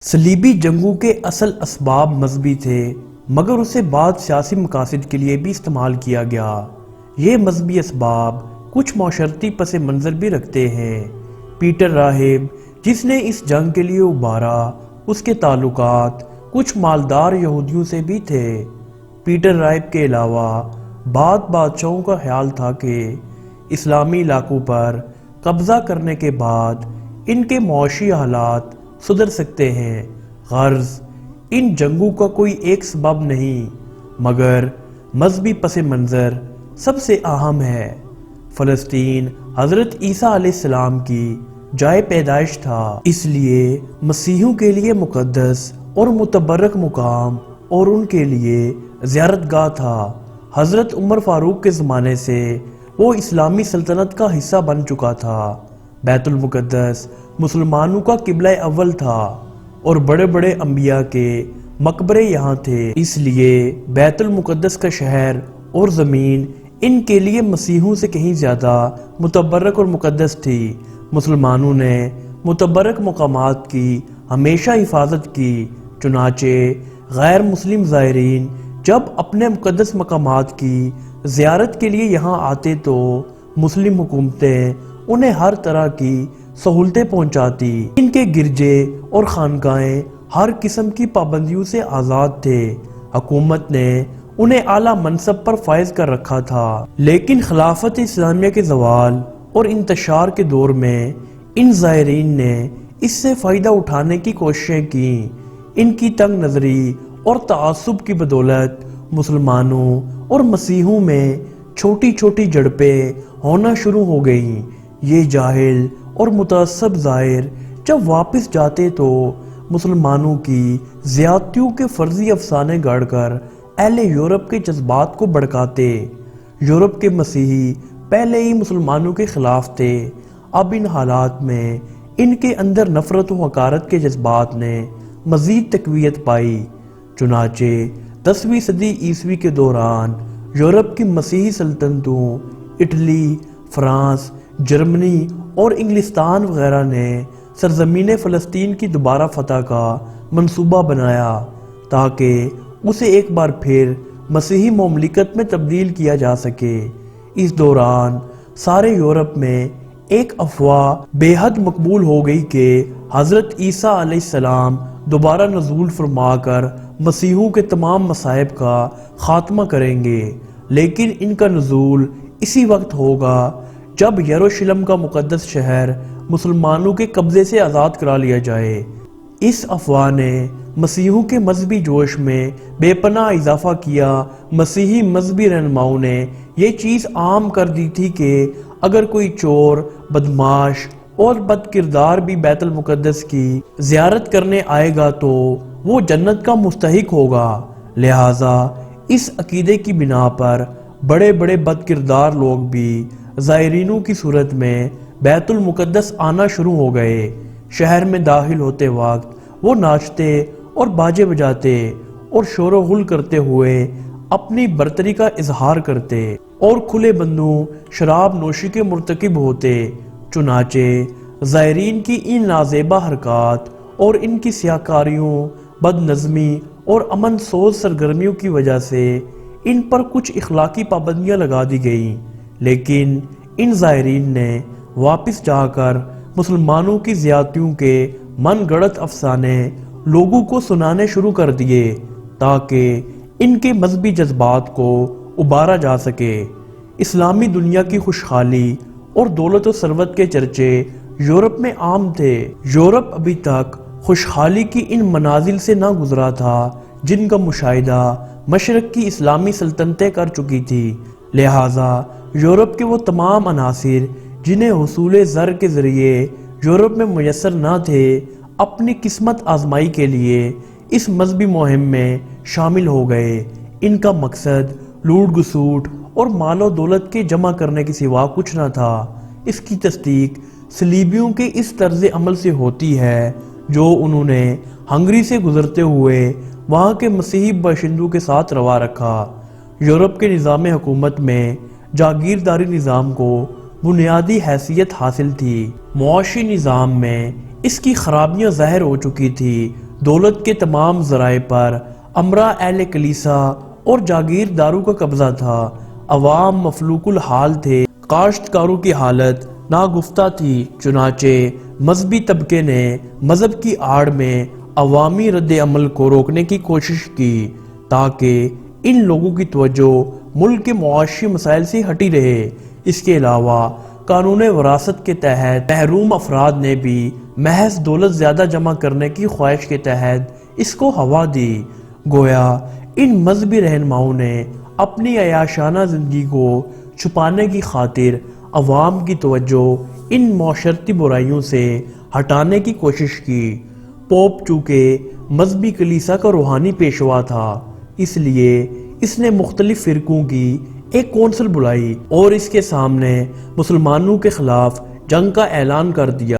صلیبی جنگوں کے اصل اسباب مذہبی تھے، مگر اسے بعض سیاسی مقاصد کے لیے بھی استعمال کیا گیا۔ یہ مذہبی اسباب کچھ معاشرتی پس منظر بھی رکھتے ہیں۔ پیٹر راہب جس نے اس جنگ کے لیے ابھارا، اس کے تعلقات کچھ مالدار یہودیوں سے بھی تھے۔ پیٹر راہب کے علاوہ بعض بادشاہوں کا خیال تھا کہ اسلامی علاقوں پر قبضہ کرنے کے بعد ان کے معاشی حالات سدھر سکتے ہیں۔ غرض ان جنگوں کا کوئی ایک سبب نہیں، مگر مذہبی پس منظر سب سے اہم ہے۔ فلسطین حضرت عیسیٰ علیہ السلام کی جائے پیدائش تھا، اس لیے مسیحیوں کے لیے مقدس اور متبرک مقام اور ان کے لیے زیارت گاہ تھا۔ حضرت عمر فاروق کے زمانے سے وہ اسلامی سلطنت کا حصہ بن چکا تھا۔ بیت المقدس مسلمانوں کا قبلہ اول تھا اور بڑے بڑے انبیاء کے مقبرے یہاں تھے، اس لیے بیت المقدس کا شہر اور زمین ان کے لیے مسیحیوں سے کہیں زیادہ متبرک اور مقدس تھی۔ مسلمانوں نے متبرک مقامات کی ہمیشہ حفاظت کی، چنانچہ غیر مسلم زائرین جب اپنے مقدس مقامات کی زیارت کے لیے یہاں آتے تو مسلم حکومتیں انہیں ہر طرح کی سہولتیں پہنچاتی۔ ان کے گرجے اور خانقاہیں ہر قسم کی پابندیوں سے آزاد تھے۔ حکومت نے انہیں اعلیٰ منصب پر فائز کر رکھا تھا، لیکن خلافت اسلامیہ کے زوال اور انتشار کے دور میں ان زائرین نے اس سے فائدہ اٹھانے کی کوششیں کی۔ ان کی تنگ نظری اور تعصب کی بدولت مسلمانوں اور مسیحیوں میں چھوٹی چھوٹی جھڑپیں ہونا شروع ہو گئیں۔ یہ جاہل اور متعصب زائر جب واپس جاتے تو مسلمانوں کی زیادتیوں کے فرضی افسانے گڑھ کر اہل یورپ کے جذبات کو بھڑکاتے۔ یورپ کے مسیحی پہلے ہی مسلمانوں کے خلاف تھے، اب ان حالات میں ان کے اندر نفرت و حقارت کے جذبات نے مزید تقویت پائی۔ چنانچہ 10ویں صدی عیسوی کے دوران یورپ کی مسیحی سلطنتوں اٹلی، فرانس، جرمنی اور انگلستان وغیرہ نے سرزمین فلسطین کی دوبارہ فتح کا منصوبہ بنایا تاکہ اسے ایک بار پھر مسیحی مملکت میں تبدیل کیا جا سکے۔ اس دوران سارے یورپ میں ایک افواہ بے حد مقبول ہو گئی کہ حضرت عیسیٰ علیہ السلام دوبارہ نزول فرما کر مسیحیوں کے تمام مصائب کا خاتمہ کریں گے، لیکن ان کا نزول اسی وقت ہوگا جب یروشلم کا مقدس شہر مسلمانوں کے قبضے سے آزاد کرا لیا جائے۔ اس افواہ نے مسیحیوں کے مذہبی جوش میں بے پناہ اضافہ کیا۔ مسیحی مذہبی رہنماؤں نے یہ چیز عام کر دی تھی کہ اگر کوئی چور، بدماش اور بد کردار بھی بیت المقدس کی زیارت کرنے آئے گا تو وہ جنت کا مستحق ہوگا۔ لہٰذا اس عقیدے کی بنا پر بڑے بڑے بد کردار لوگ بھی زائرینوں کی صورت میں بیت المقدس آنا شروع ہو گئے۔ شہر میں داخل ہوتے وقت وہ ناچتے اور باجے بجاتے اور شور و غل کرتے ہوئے اپنی برتری کا اظہار کرتے اور کھلے بندوں شراب نوشی کے مرتکب ہوتے۔ چنانچہ زائرین کی ان نازیبا حرکات اور ان کی سیاہکاریوں، بد نظمی اور امن سوز سرگرمیوں کی وجہ سے ان پر کچھ اخلاقی پابندیاں لگا دی گئیں، لیکن ان زائرین نے واپس جا کر مسلمانوں کی زیادتیوں کے من گڑت افسانے لوگوں کو سنانے شروع کر دیے تاکہ ان کے مذہبی جذبات کو ابھارا جا سکے۔ اسلامی دنیا کی خوشحالی اور دولت و ثروت کے چرچے یورپ میں عام تھے۔ یورپ ابھی تک خوشحالی کی ان منازل سے نہ گزرا تھا جن کا مشاہدہ مشرق کی اسلامی سلطنتیں کر چکی تھی، لہٰذا یورپ کے وہ تمام عناصر جنہیں حصول زر کے ذریعے یورپ میں میسر نہ تھے، اپنی قسمت آزمائی کے لیے اس مذہبی مہم میں شامل ہو گئے۔ ان کا مقصد لوٹ گسوٹ اور مال و دولت کے جمع کرنے کے سوا کچھ نہ تھا۔ اس کی تصدیق صلیبیوں کے اس طرز عمل سے ہوتی ہے جو انہوں نے ہنگری سے گزرتے ہوئے وہاں کے مسیحی باشندوں کے ساتھ روا رکھا۔ یورپ کے نظام حکومت میں جاگیرداری نظام کو بنیادی حیثیت حاصل تھی۔ معاشی نظام میں اس کی خرابیاں ظاہر ہو چکی تھی۔ دولت کے تمام ذرائع پر امراء اہل کلیسا اور جاگیرداروں کا قبضہ تھا۔ عوام مفلوک الحال تھے، کاشتکاروں کی حالت ناگفتہ تھی۔ چنانچہ مذہبی طبقے نے مذہب کی آڑ میں عوامی رد عمل کو روکنے کی کوشش کی تاکہ ان لوگوں کی توجہ ملک کے معاشی مسائل سے ہٹی رہے۔ اس کے علاوہ قانون وراثت کے تحت محروم افراد نے بھی محض دولت زیادہ جمع کرنے کی خواہش کے تحت اس کو ہوا دی۔ گویا ان مذہبی رہنماؤں نے اپنی عیاشانہ زندگی کو چھپانے کی خاطر عوام کی توجہ ان معاشرتی برائیوں سے ہٹانے کی کوشش کی۔ پوپ چونکہ مذہبی کلیسا کا روحانی پیشوا تھا، اس لیے اس نے مختلف فرقوں کی ایک کونسل بلائی اور اس کے سامنے مسلمانوں کے خلاف جنگ کا اعلان کر دیا۔